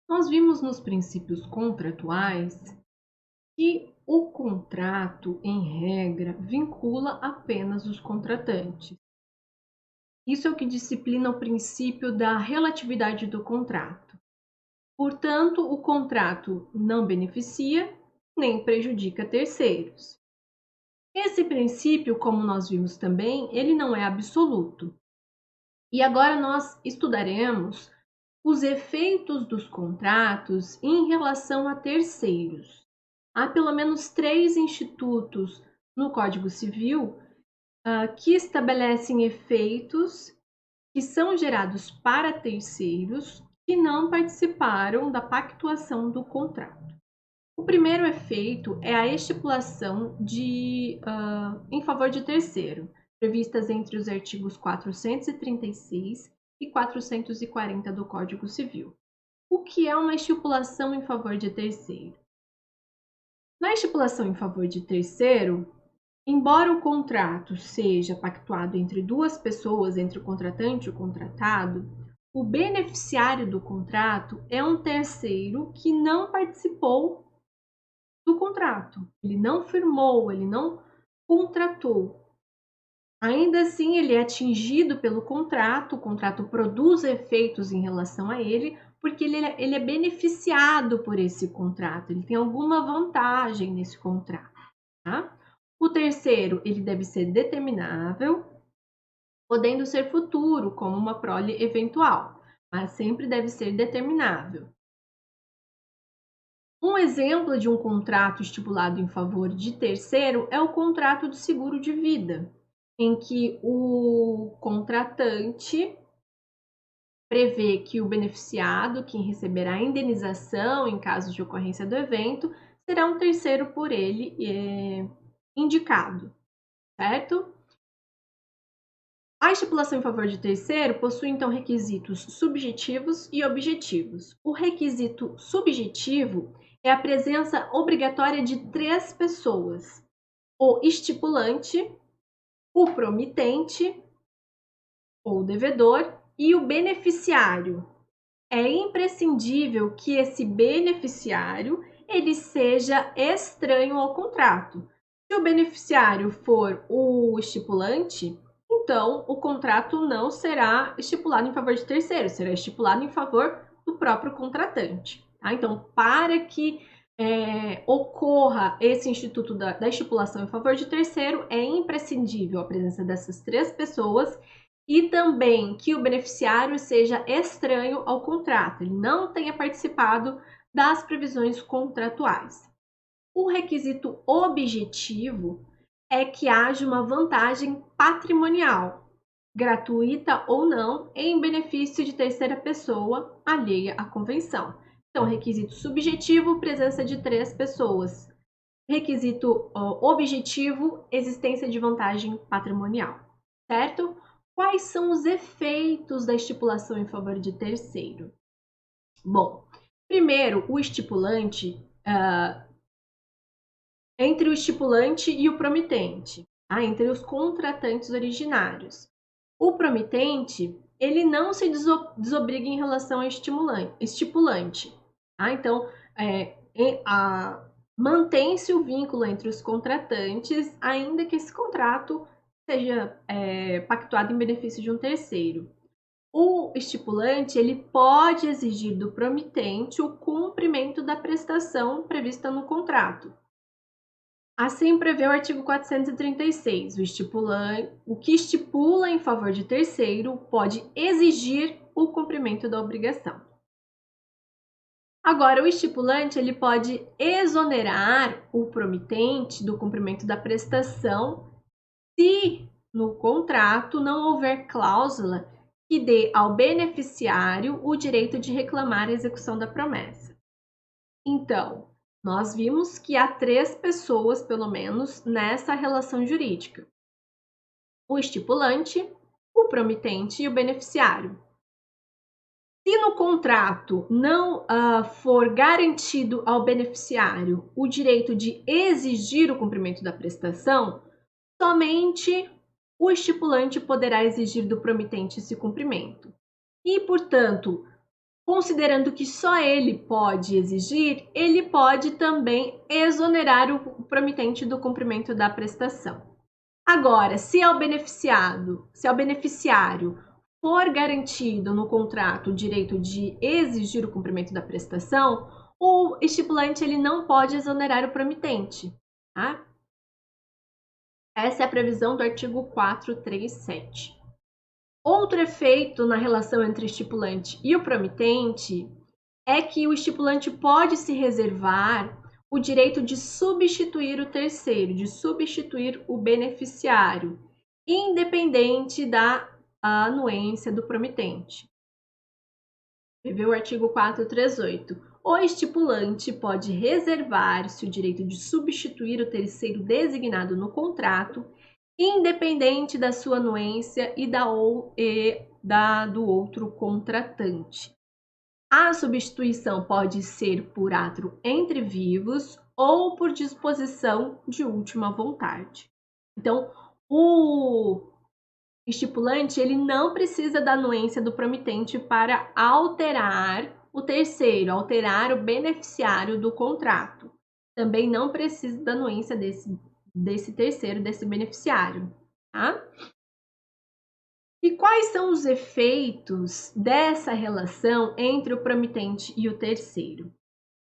Nós vimos nos princípios contratuais que o contrato, em regra, vincula apenas os contratantes. Isso é o que disciplina o princípio da relatividade do contrato. Portanto, o contrato não beneficia nem prejudica terceiros. Esse princípio, como nós vimos também, ele não é absoluto. E agora nós estudaremos os efeitos dos contratos em relação a terceiros. Há pelo menos 3 institutos no Código Civil que estabelecem efeitos que são gerados para terceiros que não participaram da pactuação do contrato. O primeiro efeito é a estipulação em favor de terceiro, previstas entre os artigos 436 e 440 do Código Civil. O que é uma estipulação em favor de terceiro? Na estipulação em favor de terceiro, embora o contrato seja pactuado entre duas pessoas, entre o contratante e o contratado, o beneficiário do contrato é um terceiro que não participou do contrato. Ele não firmou, ele não contratou. Ainda assim, ele é atingido pelo contrato, o contrato produz efeitos em relação a ele, porque ele é beneficiado por esse contrato, ele tem alguma vantagem nesse contrato. Tá? O terceiro, ele deve ser determinável, podendo ser futuro, como uma prole eventual, mas sempre deve ser determinável. Um exemplo de um contrato estipulado em favor de terceiro é o contrato de seguro de vida, em que o contratante prevê que o beneficiado, quem receberá a indenização em caso de ocorrência do evento, será um terceiro por ele indicado, certo? A estipulação em favor de terceiro possui, então, requisitos subjetivos e objetivos. O requisito subjetivo é a presença obrigatória de 3 pessoas: o estipulante, o promitente ou devedor e o beneficiário. É imprescindível que esse beneficiário ele seja estranho ao contrato. Se o beneficiário for o estipulante, então o contrato não será estipulado em favor de terceiro, será estipulado em favor do próprio contratante. Tá? Então, para que ocorra esse instituto da estipulação em favor de terceiro, é imprescindível a presença dessas 3 pessoas e também que o beneficiário seja estranho ao contrato, ele não tenha participado das previsões contratuais. O requisito objetivo é que haja uma vantagem patrimonial, gratuita ou não, em benefício de terceira pessoa alheia à convenção. Então, requisito subjetivo, presença de 3 pessoas. Requisito objetivo, existência de vantagem patrimonial, certo? Quais são os efeitos da estipulação em favor de terceiro? Bom, primeiro, o estipulante, entre o estipulante e o promitente, tá? Entre os contratantes originários. O promitente, ele não se desobriga em relação ao estipulante. Tá? Então, mantém-se o vínculo entre os contratantes, ainda que esse contrato seja pactuado em benefício de um terceiro. O estipulante ele pode exigir do promitente o cumprimento da prestação prevista no contrato. Assim prevê o artigo 436. O que estipula em favor de terceiro pode exigir o cumprimento da obrigação. Agora, o estipulante ele pode exonerar o promitente do cumprimento da prestação se no contrato não houver cláusula que dê ao beneficiário o direito de reclamar a execução da promessa. Então, nós vimos que há 3 pessoas, pelo menos, nessa relação jurídica: o estipulante, o promitente e o beneficiário. Se no contrato não for garantido ao beneficiário o direito de exigir o cumprimento da prestação, somente o estipulante poderá exigir do promitente esse cumprimento. E, portanto, considerando que só ele pode exigir, ele pode também exonerar o promitente do cumprimento da prestação. Agora, se ao beneficiário for garantido no contrato o direito de exigir o cumprimento da prestação, o estipulante ele não pode exonerar o promitente, tá? Essa é a previsão do artigo 437. Outro efeito na relação entre o estipulante e o promitente é que o estipulante pode se reservar o direito de substituir o terceiro, de substituir o beneficiário, independente da anuência do promitente. Prevê o artigo 438. O estipulante pode reservar-se o direito de substituir o terceiro designado no contrato, independente da sua anuência e do outro contratante. A substituição pode ser por ato entre vivos ou por disposição de última vontade. Então, o estipulante ele não precisa da anuência do promitente para alterar o terceiro, alterar o beneficiário do contrato. Também não precisa da anuência desse terceiro, desse beneficiário, tá? E quais são os efeitos dessa relação entre o promitente e o terceiro?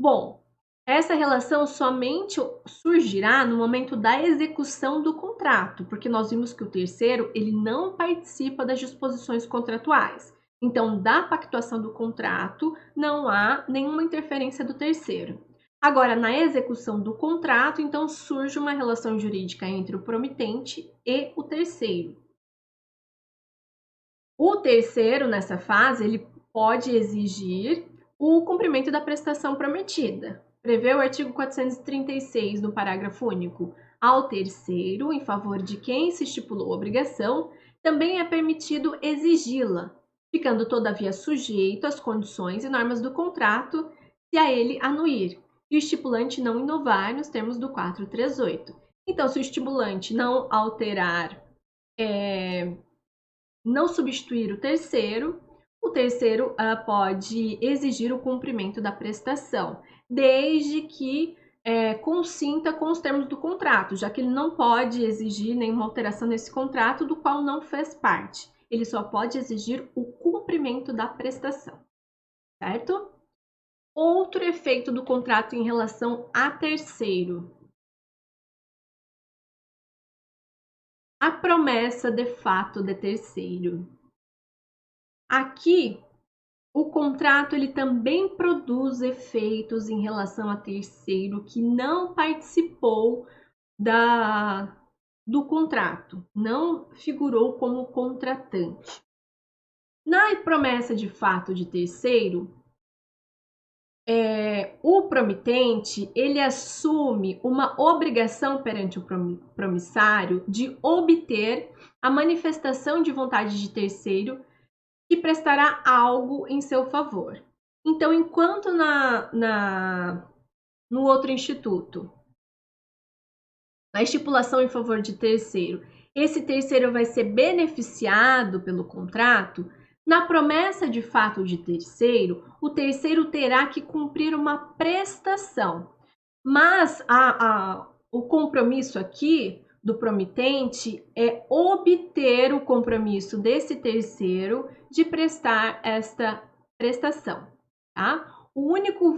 Bom, essa relação somente surgirá no momento da execução do contrato, porque nós vimos que o terceiro ele não participa das disposições contratuais. Então, da pactuação do contrato, não há nenhuma interferência do terceiro. Agora, na execução do contrato, então surge uma relação jurídica entre o promitente e o terceiro. O terceiro, nessa fase, ele pode exigir o cumprimento da prestação prometida. Prevê o artigo 436, no parágrafo único. Ao terceiro, em favor de quem se estipulou a obrigação, também é permitido exigi-la, ficando todavia sujeito às condições e normas do contrato, se a ele anuir, e o estipulante não inovar nos termos do 438. Então, se o estipulante não alterar, não substituir o terceiro pode exigir o cumprimento da prestação, desde que consinta com os termos do contrato, já que ele não pode exigir nenhuma alteração nesse contrato do qual não fez parte. Ele só pode exigir o cumprimento da prestação, certo? Outro efeito do contrato em relação a terceiro. A promessa de fato de terceiro. Aqui, o contrato ele também produz efeitos em relação a terceiro que não participou do contrato, não figurou como contratante. Na promessa de fato de terceiro, o promitente ele assume uma obrigação perante o promissário de obter a manifestação de vontade de terceiro que prestará algo em seu favor. Então, enquanto no outro instituto, na estipulação em favor de terceiro, esse terceiro vai ser beneficiado pelo contrato, na promessa de fato de terceiro, o terceiro terá que cumprir uma prestação. Mas o compromisso aqui do promitente é obter o compromisso desse terceiro de prestar esta prestação, tá? O único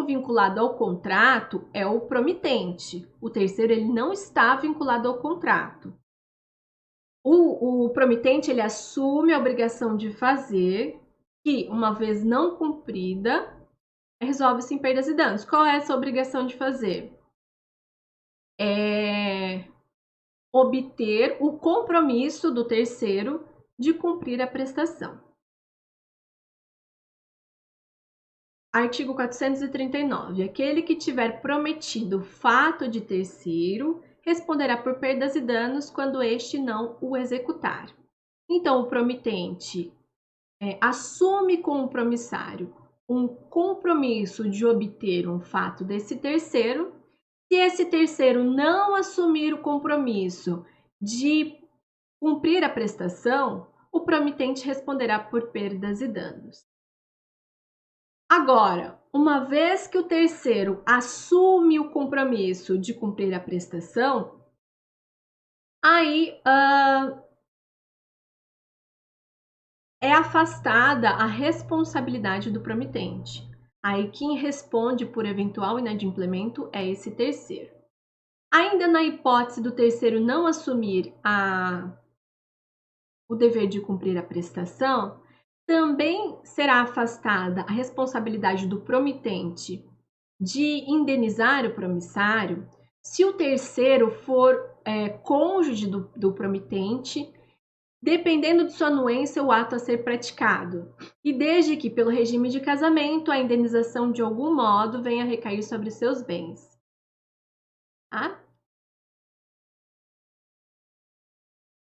vinculado ao contrato é o promitente. O terceiro ele não está vinculado ao contrato. O promitente ele assume a obrigação de fazer, que uma vez não cumprida, resolve-se em perdas e danos. Qual é essa obrigação de fazer? Obter o compromisso do terceiro de cumprir a prestação. Artigo 439. Aquele que tiver prometido fato de terceiro responderá por perdas e danos quando este não o executar. Então, o promitente assume com o promissário um compromisso de obter um fato desse terceiro. Se esse terceiro não assumir o compromisso de cumprir a prestação, o promitente responderá por perdas e danos. Agora, uma vez que o terceiro assume o compromisso de cumprir a prestação, aí é afastada a responsabilidade do promitente. Aí quem responde por eventual inadimplemento é esse terceiro. Ainda na hipótese do terceiro não assumir o dever de cumprir a prestação, também será afastada a responsabilidade do promitente de indenizar o promissário se o terceiro for cônjuge do promitente, dependendo de sua anuência o ato a ser praticado, e desde que, pelo regime de casamento, a indenização de algum modo venha a recair sobre seus bens. Tá?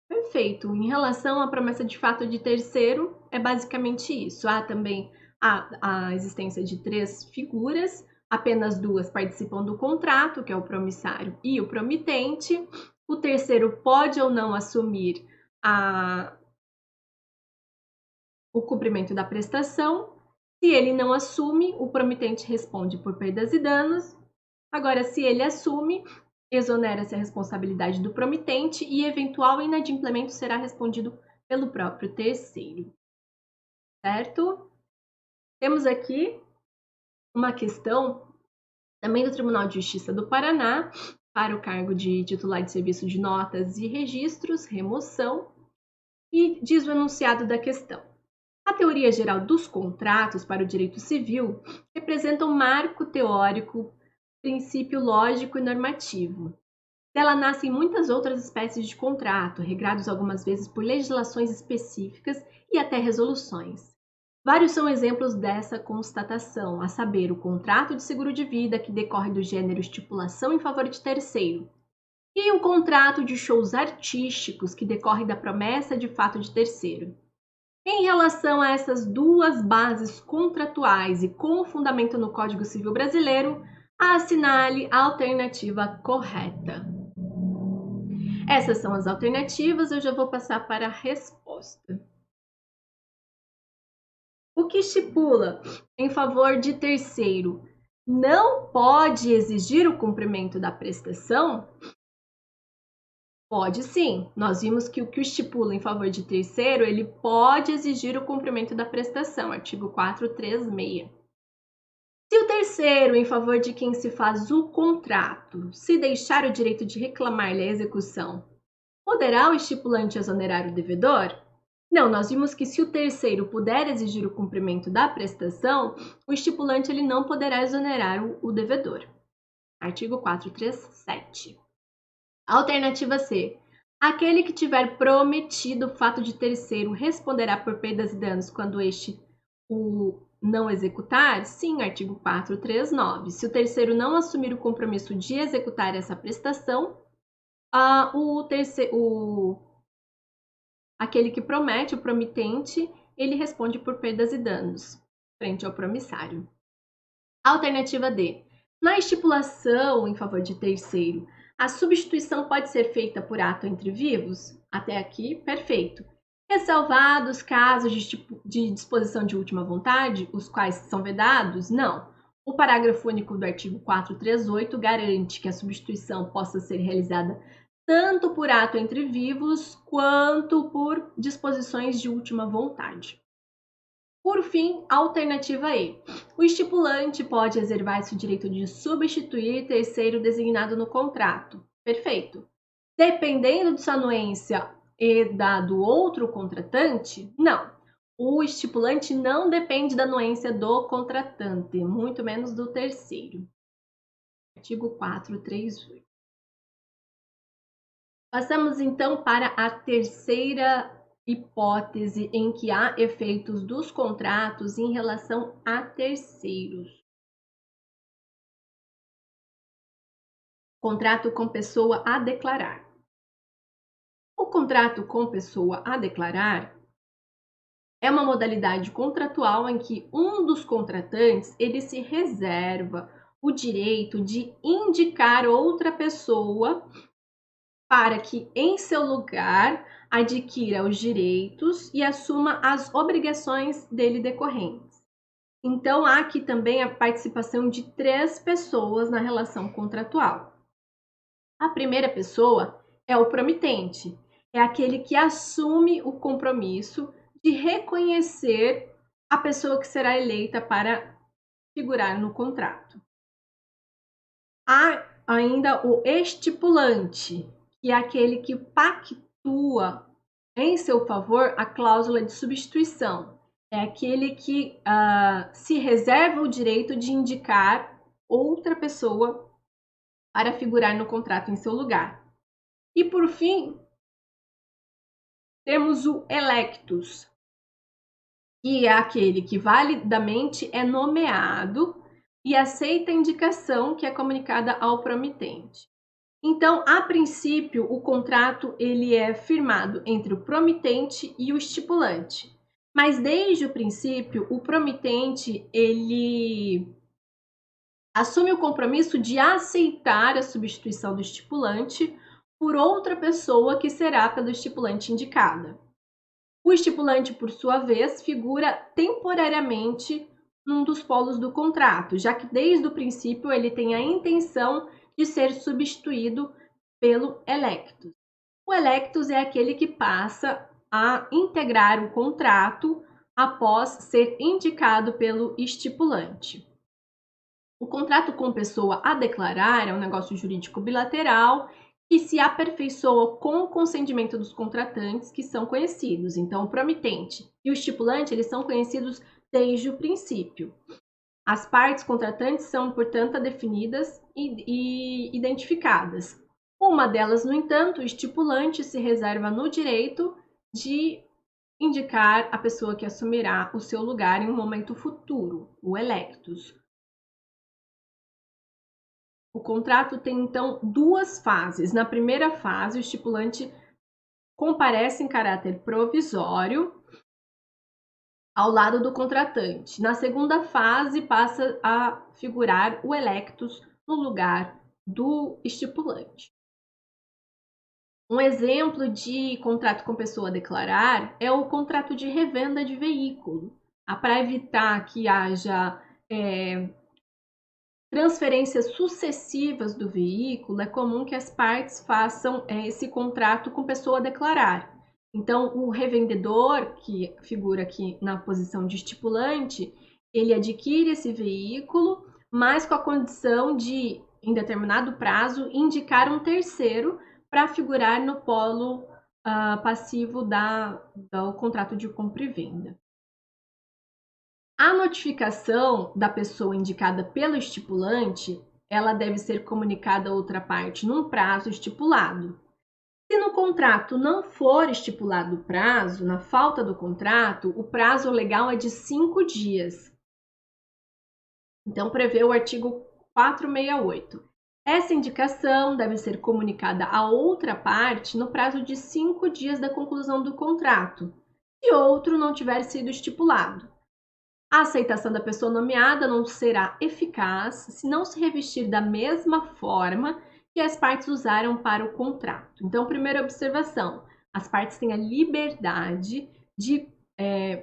Perfeito. Em relação à promessa de fato de terceiro, é basicamente isso. Há também a existência de 3 figuras, apenas 2 participam do contrato, que é o promissário e o promitente. O terceiro pode ou não assumir o cumprimento da prestação. Se ele não assume, o promitente responde por perdas e danos. Agora, se ele assume, exonera-se a responsabilidade do promitente e eventual inadimplemento será respondido pelo próprio terceiro. Certo? Temos aqui uma questão também do Tribunal de Justiça do Paraná para o cargo de titular de serviço de notas e registros, remoção, e diz o enunciado da questão. A teoria geral dos contratos para o direito civil representa um marco teórico, princípio lógico e normativo. Dela nascem muitas outras espécies de contrato, regrados algumas vezes por legislações específicas e até resoluções. Vários são exemplos dessa constatação, a saber, o contrato de seguro de vida, que decorre do gênero estipulação em favor de terceiro, e o contrato de shows artísticos, que decorre da promessa de fato de terceiro. Em relação a essas duas bases contratuais e com fundamento no Código Civil Brasileiro, assinale a alternativa correta. Essas são as alternativas, eu já vou passar para a resposta. O que estipula em favor de terceiro não pode exigir o cumprimento da prestação? Pode sim. Nós vimos que o que estipula em favor de terceiro, ele pode exigir o cumprimento da prestação, artigo 436. Se o terceiro, em favor de quem se faz o contrato, se deixar o direito de reclamar-lhe a execução, poderá o estipulante exonerar o devedor? Não, nós vimos que se o terceiro puder exigir o cumprimento da prestação, o estipulante ele não poderá exonerar o devedor. Artigo 437. Alternativa C. Aquele que tiver prometido o fato de terceiro responderá por perdas e danos quando este o não executar? Sim, artigo 439. Se o terceiro não assumir o compromisso de executar essa prestação, aquele que promete, o promitente, ele responde por perdas e danos frente ao promissário. Alternativa D. Na estipulação em favor de terceiro, a substituição pode ser feita por ato entre vivos? Até aqui, perfeito. Ressalvados casos de disposição de última vontade, os quais são vedados? Não. O parágrafo único do artigo 438 garante que a substituição possa ser realizada tanto por ato entre vivos quanto por disposições de última vontade. Por fim, alternativa E. O estipulante pode reservar-se o direito de substituir terceiro designado no contrato. Perfeito. Dependendo de sua anuência e da do outro contratante? Não. O estipulante não depende da anuência do contratante, muito menos do terceiro. Artigo 438. Passamos então para a terceira hipótese em que há efeitos dos contratos em relação a terceiros. Contrato com pessoa a declarar. O contrato com pessoa a declarar é uma modalidade contratual em que um dos contratantes ele se reserva o direito de indicar outra pessoa para que, em seu lugar, adquira os direitos e assuma as obrigações dele decorrentes. Então, há aqui também a participação de 3 pessoas na relação contratual. A primeira pessoa é o promitente, é aquele que assume o compromisso de reconhecer a pessoa que será eleita para figurar no contrato. Há ainda o estipulante, que é aquele que pactua em seu favor a cláusula de substituição. É aquele que se reserva o direito de indicar outra pessoa para figurar no contrato em seu lugar. E por fim, temos o electus, que é aquele que validamente é nomeado e aceita a indicação que é comunicada ao promitente. Então, a princípio, o contrato ele é firmado entre o promitente e o estipulante. Mas desde o princípio, o promitente ele assume o compromisso de aceitar a substituição do estipulante por outra pessoa que será pelo estipulante indicada. O estipulante, por sua vez, figura temporariamente num dos polos do contrato, já que desde o princípio ele tem a intenção de ser substituído pelo electus. O electus é aquele que passa a integrar o contrato após ser indicado pelo estipulante. O contrato com pessoa a declarar é um negócio jurídico bilateral que se aperfeiçoa com o consentimento dos contratantes, que são conhecidos. Então, o promitente e o estipulante, eles são conhecidos desde o princípio. As partes contratantes são, portanto, definidas e identificadas. Uma delas, no entanto, o estipulante se reserva no direito de indicar a pessoa que assumirá o seu lugar em um momento futuro, o electus. O contrato tem, então, 2 fases. Na primeira fase, o estipulante comparece em caráter provisório ao lado do contratante. Na segunda fase, passa a figurar o electus no lugar do estipulante. Um exemplo de contrato com pessoa a declarar é o contrato de revenda de veículo. Para evitar que haja transferências sucessivas do veículo, é comum que as partes façam esse contrato com pessoa a declarar. Então, o revendedor, que figura aqui na posição de estipulante, ele adquire esse veículo, mas com a condição de, em determinado prazo, indicar um terceiro para figurar no polo passivo do contrato de compra e venda. A notificação da pessoa indicada pelo estipulante, ela deve ser comunicada a outra parte num prazo estipulado. Se no contrato não for estipulado o prazo, na falta do contrato, o prazo legal é de 5 dias. Então, prevê o artigo 468. Essa indicação deve ser comunicada à outra parte no prazo de 5 dias da conclusão do contrato, se outro não tiver sido estipulado. A aceitação da pessoa nomeada não será eficaz se não se revestir da mesma forma que as partes usaram para o contrato. Então, primeira observação, as partes têm a liberdade de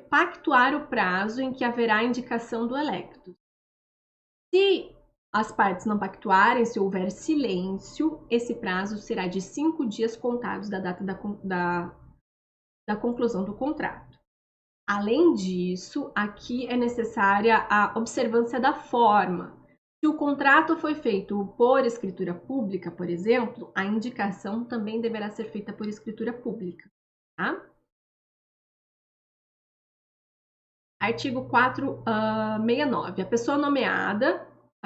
pactuar o prazo em que haverá a indicação do electus. Se as partes não pactuarem, se houver silêncio, esse prazo será de 5 dias contados da data da conclusão do contrato. Além disso, aqui é necessária a observância da forma. Se o contrato foi feito por escritura pública, por exemplo, a indicação também deverá ser feita por escritura pública. Tá? Artigo 469. A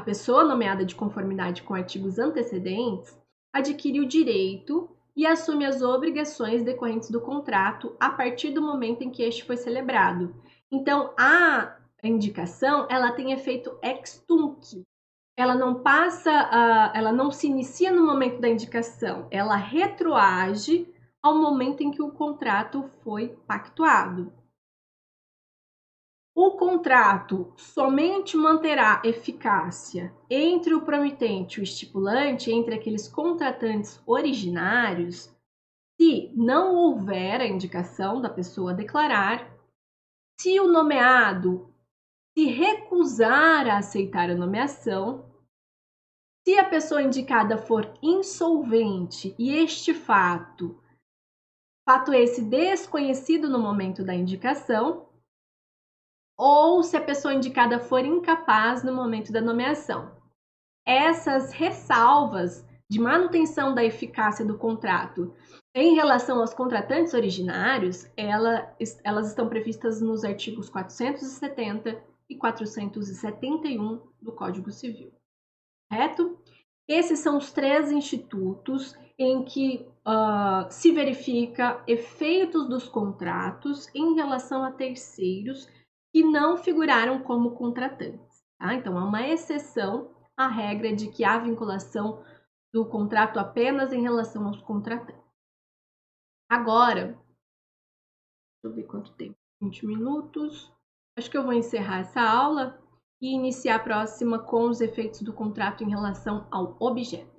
pessoa nomeada de conformidade com artigos antecedentes adquire o direito e assume as obrigações decorrentes do contrato a partir do momento em que este foi celebrado. Então, a indicação, ela tem efeito ex tunc. Ela não se inicia no momento da indicação, ela retroage ao momento em que o contrato foi pactuado. O contrato somente manterá eficácia entre o promitente e o estipulante, entre aqueles contratantes originários, se não houver a indicação da pessoa a declarar, se o nomeado se recusar recusar a aceitar a nomeação, se a pessoa indicada for insolvente e este fato esse desconhecido no momento da indicação, ou se a pessoa indicada for incapaz no momento da nomeação. Essas ressalvas de manutenção da eficácia do contrato em relação aos contratantes originários, elas estão previstas nos artigos 470 e 471 do Código Civil, correto? Esses são os 3 institutos em que se verifica efeitos dos contratos em relação a terceiros que não figuraram como contratantes. Tá? Então, há uma exceção à regra de que há vinculação do contrato apenas em relação aos contratantes. Agora, deixa eu ver quanto tempo, 20 minutos. Acho que eu vou encerrar essa aula e iniciar a próxima com os efeitos do contrato em relação ao objeto.